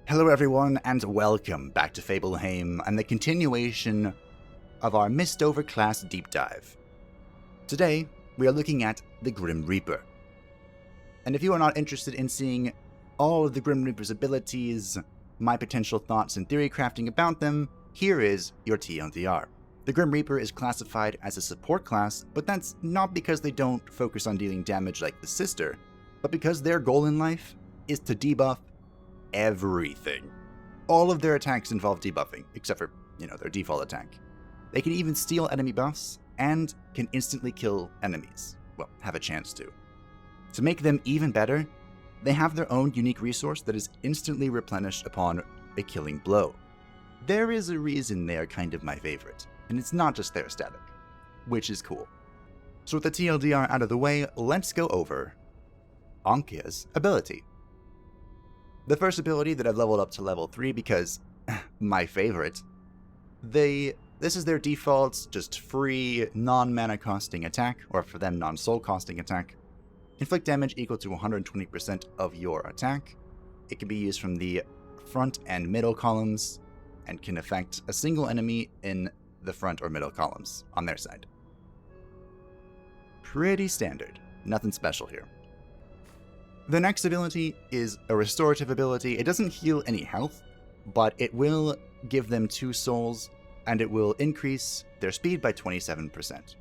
Hello everyone, and welcome back to Fableheim and the continuation of our MISTOVER class deep dive. Today, we are looking at the Grim Reaper. And if you are not interested in seeing all of the Grim Reaper's abilities, my potential thoughts and theory crafting about them, here is your TLDR. The Grim Reaper is classified as a support class, but that's not because they don't focus on dealing damage like the sister, but because their goal in life is to debuff everything. All of their attacks involve debuffing, except for, their default attack. They can even steal enemy buffs, and can instantly kill enemies. Well, have a chance to. To make them even better, they have their own unique resource that is instantly replenished upon a killing blow. There is a reason they are kind of my favorite, and it's not just their static, which is cool. So with the TLDR out of the way, let's go over Ankia's ability. The first ability that I've leveled up to level 3 because, my favorite, this is their default, just free, non-mana costing attack, or for them, non-soul costing attack. Inflict damage equal to 120% of your attack. It can be used from the front and middle columns, and can affect a single enemy in the front or middle columns on their side. Pretty standard, nothing special here. The next ability is a restorative ability. It doesn't heal any health, but it will give them 2 souls, and it will increase their speed by 27%.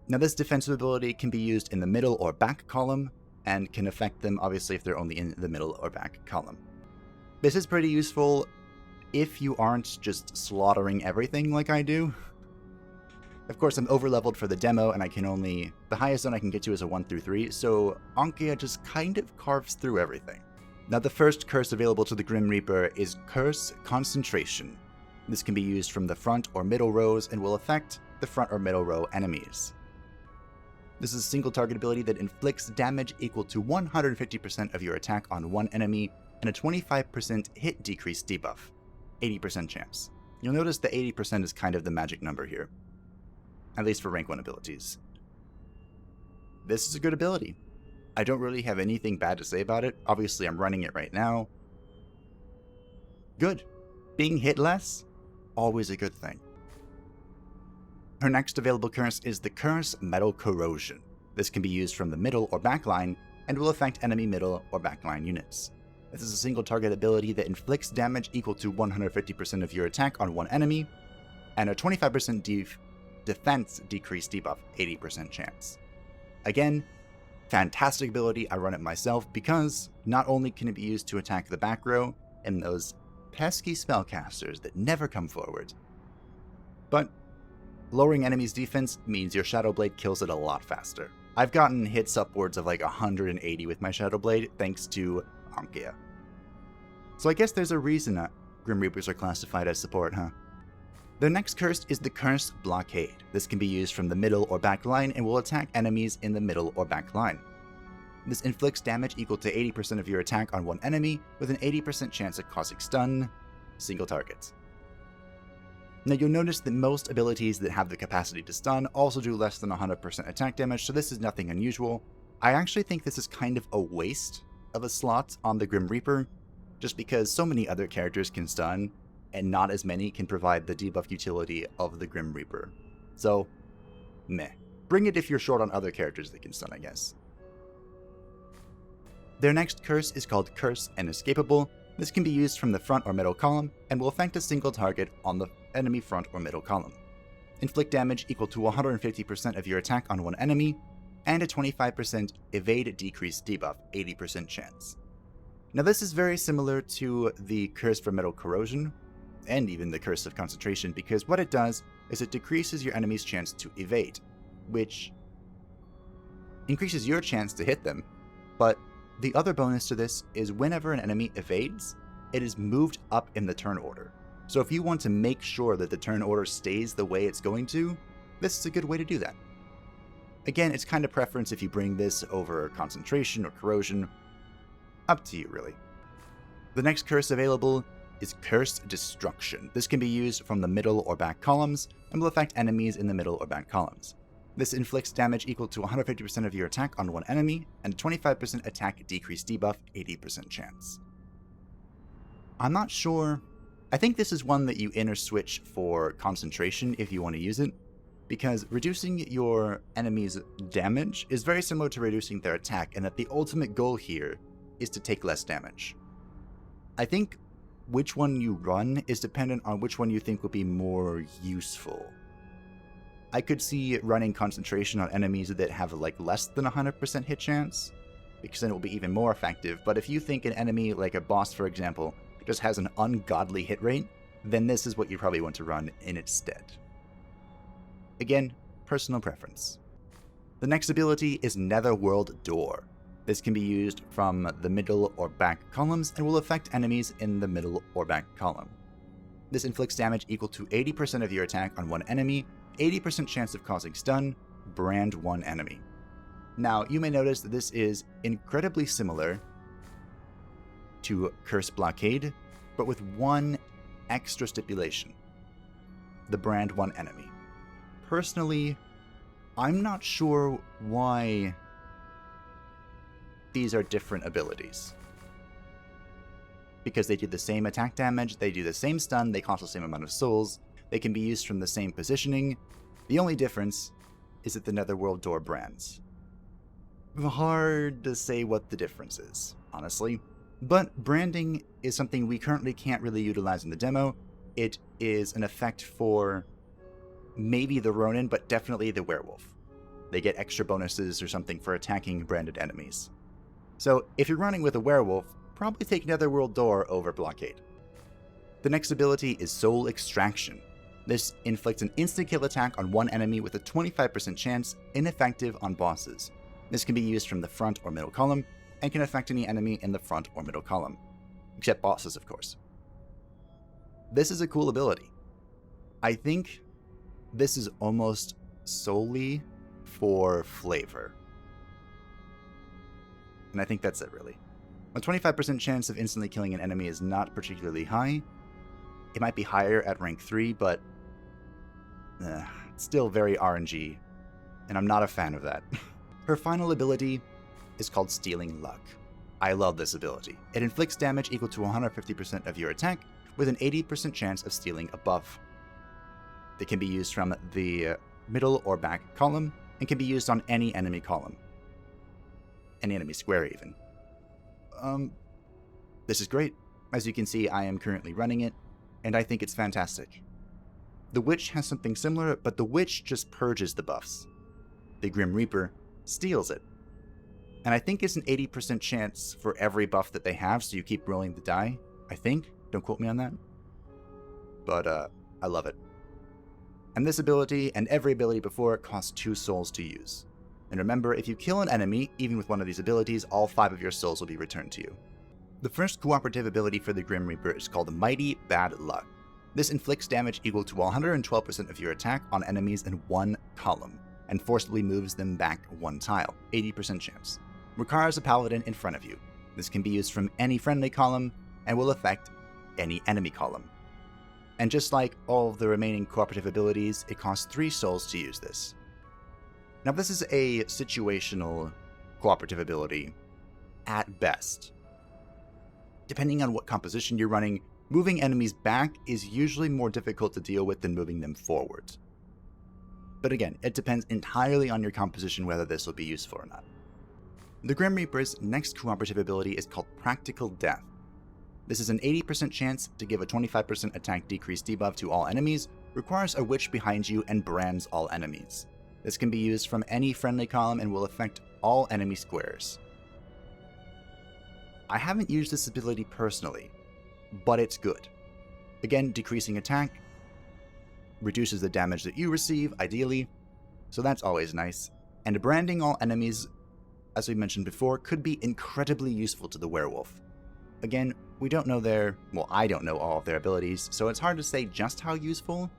Now this defensive ability can be used in the middle or back column, and can affect them obviously if they're only in the middle or back column. This is pretty useful if you aren't just slaughtering everything like I do. Of course, I'm overleveled for the demo, and the highest zone I can get to is a 1 through 3, so Ankia just kind of carves through everything. Now the first curse available to the Grim Reaper is Curse Concentration. This can be used from the front or middle rows, and will affect the front or middle row enemies. This is a single target ability that inflicts damage equal to 150% of your attack on one enemy, and a 25% hit decrease debuff, 80% chance. You'll notice the 80% is kind of the magic number here. At least for rank 1 abilities. This is a good ability. I don't really have anything bad to say about it. Obviously, I'm running it right now. Good. Being hit less? Always a good thing. Her next available curse is the Curse Metal Corrosion. This can be used from the middle or back line, and will affect enemy middle or back line units. This is a single target ability that inflicts damage equal to 150% of your attack on one enemy, and a 25% defense decrease debuff, 80% chance. Again, fantastic ability. I run it myself because not only can it be used to attack the back row and those pesky spellcasters that never come forward, but lowering enemies' defense means your Shadow Blade kills it a lot faster. I've gotten hits upwards of like 180 with my Shadow Blade thanks to Ankia. So I guess there's a reason that Grim Reapers are classified as support, huh? The next curse is the Curse Blockade. This can be used from the middle or back line, and will attack enemies in the middle or back line. This inflicts damage equal to 80% of your attack on one enemy, with an 80% chance at causing stun, single targets. Now you'll notice that most abilities that have the capacity to stun also do less than 100% attack damage, so this is nothing unusual. I actually think this is kind of a waste of a slot on the Grim Reaper, just because so many other characters can stun, and not as many can provide the debuff utility of the Grim Reaper. So, meh. Bring it if you're short on other characters that can stun, I guess. Their next curse is called Curse Inescapable. This can be used from the front or middle column, and will affect a single target on the enemy front or middle column. Inflict damage equal to 150% of your attack on one enemy, and a 25% evade decrease debuff, 80% chance. Now this is very similar to the Curse for Metal Corrosion, and even the Curse of Concentration, because what it does is it decreases your enemy's chance to evade, which increases your chance to hit them, but the other bonus to this is whenever an enemy evades, it is moved up in the turn order. So if you want to make sure that the turn order stays the way it's going to, this is a good way to do that. Again, it's kind of preference if you bring this over Concentration or Corrosion. Up to you, really. The next curse available is Curse Destruction. This can be used from the middle or back columns, and will affect enemies in the middle or back columns. This inflicts damage equal to 150% of your attack on one enemy, and a 25% attack decrease debuff, 80% chance. I'm not sure. I think this is one that you interswitch for concentration if you want to use it, because reducing your enemy's damage is very similar to reducing their attack, and that the ultimate goal here is to take less damage. I think which one you run is dependent on which one you think will be more useful. I could see running concentration on enemies that have like less than 100% hit chance, because then it will be even more effective. But if you think an enemy, like a boss for example, just has an ungodly hit rate, then this is what you probably want to run in its stead. Again, personal preference. The next ability is Netherworld Door. This can be used from the middle or back columns and will affect enemies in the middle or back column. This inflicts damage equal to 80% of your attack on one enemy, 80% chance of causing stun, brand one enemy. Now, you may notice that this is incredibly similar to Curse Blockade, but with one extra stipulation: the brand one enemy. Personally, I'm not sure why these are different abilities. Because they do the same attack damage, they do the same stun, they cost the same amount of souls, they can be used from the same positioning. The only difference is that the Netherworld Door brands. Hard to say what the difference is, honestly. But branding is something we currently can't really utilize in the demo. It is an effect for maybe the Ronin, but definitely the Werewolf. They get extra bonuses or something for attacking branded enemies. So if you're running with a Werewolf, probably take Netherworld Door over Blockade. The next ability is Soul Extraction. This inflicts an instant-kill attack on one enemy with a 25% chance, ineffective on bosses. This can be used from the front or middle column, and can affect any enemy in the front or middle column. Except bosses, of course. This is a cool ability. I think this is almost solely for flavor. And I think that's it, really. A 25% chance of instantly killing an enemy is not particularly high. It might be higher at rank 3, but it's still very RNG, and I'm not a fan of that. Her final ability is called Stealing Luck. I love this ability. It inflicts damage equal to 150% of your attack, with an 80% chance of stealing a buff. They can be used from the middle or back column, and can be used on any enemy column. Any enemy square, even. This is great. As you can see, I am currently running it, and I think it's fantastic. The Witch has something similar, but the Witch just purges the buffs. The Grim Reaper steals it. And I think it's an 80% chance for every buff that they have, so you keep rolling the die, I think. Don't quote me on that. But, I love it. And this ability, and every ability before it, costs 2 souls to use. And remember, if you kill an enemy, even with one of these abilities, all 5 of your souls will be returned to you. The first cooperative ability for the Grim Reaper is called Mighty Bad Luck. This inflicts damage equal to 112% of your attack on enemies in one column, and forcibly moves them back 1 tile, 80% chance. Requires a paladin in front of you. This can be used from any friendly column, and will affect any enemy column. And just like all of the remaining cooperative abilities, it costs 3 souls to use this. Now this is a situational cooperative ability, at best. Depending on what composition you're running, moving enemies back is usually more difficult to deal with than moving them forward. But again, it depends entirely on your composition whether this will be useful or not. The Grim Reaper's next cooperative ability is called Practical Death. This is an 80% chance to give a 25% attack decrease debuff to all enemies, requires a witch behind you, and brands all enemies. This can be used from any friendly column and will affect all enemy squares. I haven't used this ability personally, but it's good. Again, decreasing attack, reduces the damage that you receive, ideally, so that's always nice. And branding all enemies, as we mentioned before, could be incredibly useful to the werewolf. Again, we don't know I don't know all of their abilities, so it's hard to say just how useful,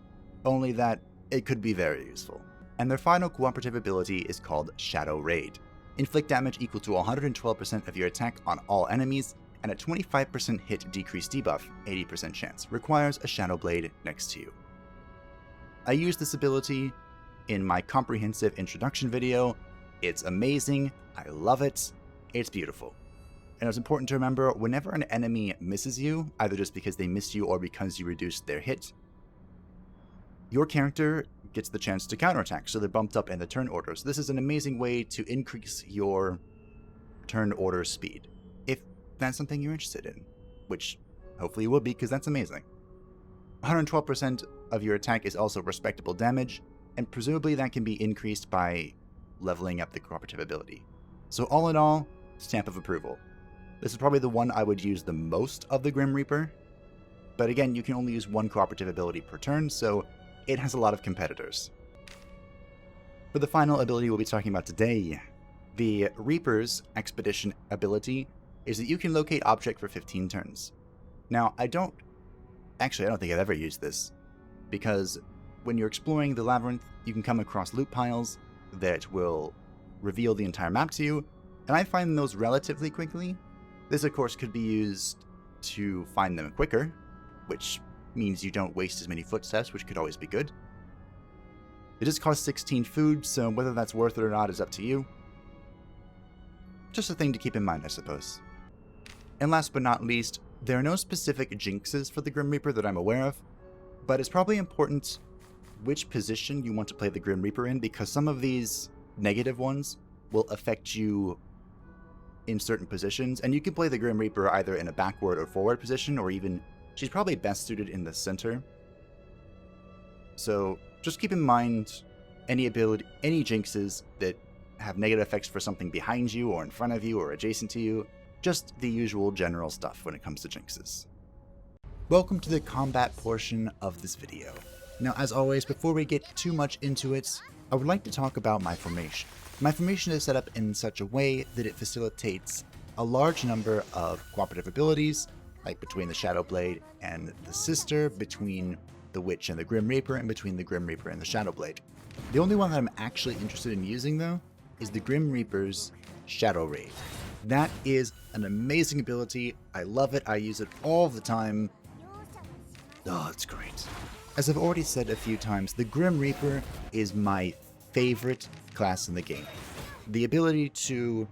only that it could be very useful. And their final cooperative ability is called Shadow Raid. Inflict damage equal to 112% of your attack on all enemies, and a 25% hit decrease debuff, 80% chance. Requires a Shadow Blade next to you. I used this ability in my comprehensive introduction video. It's amazing, I love it, it's beautiful. And it's important to remember, whenever an enemy misses you, either just because they missed you or because you reduced their hit, your character gets the chance to counterattack, so they're bumped up in the turn order. So this is an amazing way to increase your turn order speed, if that's something you're interested in, which hopefully you will be, because that's amazing. 112% of your attack is also respectable damage, and presumably that can be increased by leveling up the cooperative ability. So all in all, stamp of approval. This is probably the one I would use the most of the Grim Reaper, but again, you can only use one cooperative ability per turn, so it has a lot of competitors. For the final ability we'll be talking about today, the Reaper's Expedition ability is that you can locate object for 15 turns. Now, I don't think I've ever used this, because when you're exploring the labyrinth, you can come across loot piles that will reveal the entire map to you, and I find those relatively quickly. This, of course, could be used to find them quicker, which means you don't waste as many footsteps, which could always be good. It does cost 16 food, so whether that's worth it or not is up to you. Just a thing to keep in mind, I suppose. And last but not least, there are no specific jinxes for the Grim Reaper that I'm aware of, but it's probably important which position you want to play the Grim Reaper in, because some of these negative ones will affect you in certain positions, and you can play the Grim Reaper either in a backward or forward position, or even she's probably best suited in the center. So just keep in mind any jinxes that have negative effects for something behind you or in front of you or adjacent to you. Just the usual general stuff when it comes to jinxes. Welcome to the combat portion of this video. Now, as always, before we get too much into it, I would like to talk about my formation. My formation is set up in such a way that it facilitates a large number of cooperative abilities, like between the Shadow Blade and the Sister, between the Witch and the Grim Reaper, and between the Grim Reaper and the Shadow Blade. The only one that I'm actually interested in using, though, is the Grim Reaper's Shadow Raid. That is an amazing ability. I love it. I use it all the time. Oh, it's great. As I've already said a few times, the Grim Reaper is my favorite class in the game. The ability to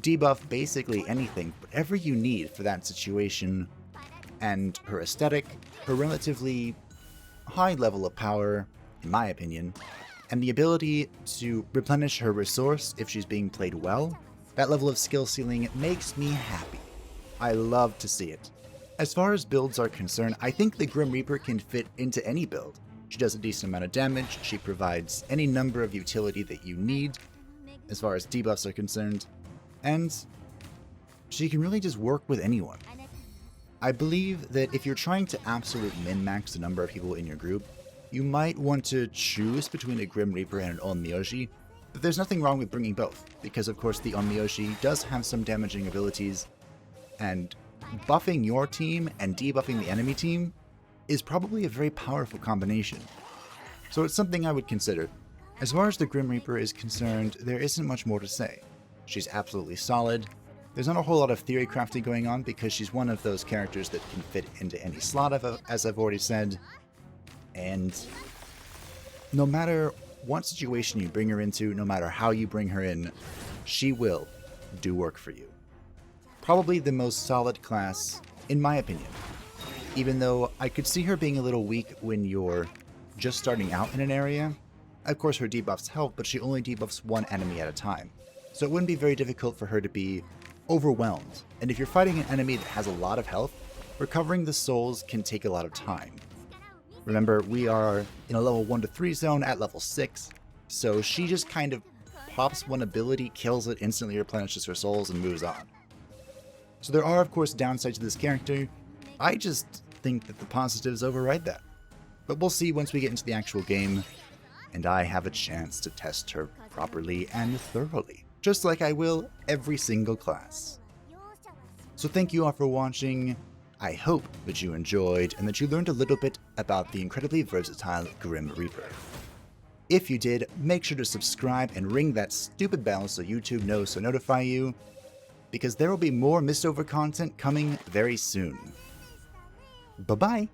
debuff basically anything, whatever you need for that situation, and her aesthetic, her relatively high level of power, in my opinion, and the ability to replenish her resource if she's being played well. That level of skill ceiling makes me happy. I love to see it. As far as builds are concerned, I think the Grim Reaper can fit into any build. She does a decent amount of damage, she provides any number of utility that you need as far as debuffs are concerned, and she can really just work with anyone. I believe that if you're trying to absolute min-max the number of people in your group, you might want to choose between a Grim Reaper and an Onmyoji, but there's nothing wrong with bringing both, because of course the Onmyoji does have some damaging abilities, and buffing your team and debuffing the enemy team is probably a very powerful combination. So it's something I would consider. As far as the Grim Reaper is concerned, there isn't much more to say. She's absolutely solid. There's not a whole lot of theory crafting going on because she's one of those characters that can fit into any slot, as I've already said. And no matter what situation you bring her into, no matter how you bring her in, she will do work for you. Probably the most solid class, in my opinion. Even though I could see her being a little weak when you're just starting out in an area. Of course her debuffs help, but she only debuffs one enemy at a time. So it wouldn't be very difficult for her to be overwhelmed. And if you're fighting an enemy that has a lot of health, recovering the souls can take a lot of time. Remember, we are in a level 1 to 3 zone at level 6, so she just kind of pops one ability, kills it, instantly replenishes her souls, and moves on. So there are, of course, downsides to this character. I just think that the positives override that. But we'll see once we get into the actual game, and I have a chance to test her properly and thoroughly, just like I will every single class. So thank you all for watching. I hope that you enjoyed and that you learned a little bit about the incredibly versatile Grim Reaper. If you did, make sure to subscribe and ring that stupid bell so YouTube knows to notify you, because there will be more MISTOVER content coming very soon. Bye-bye!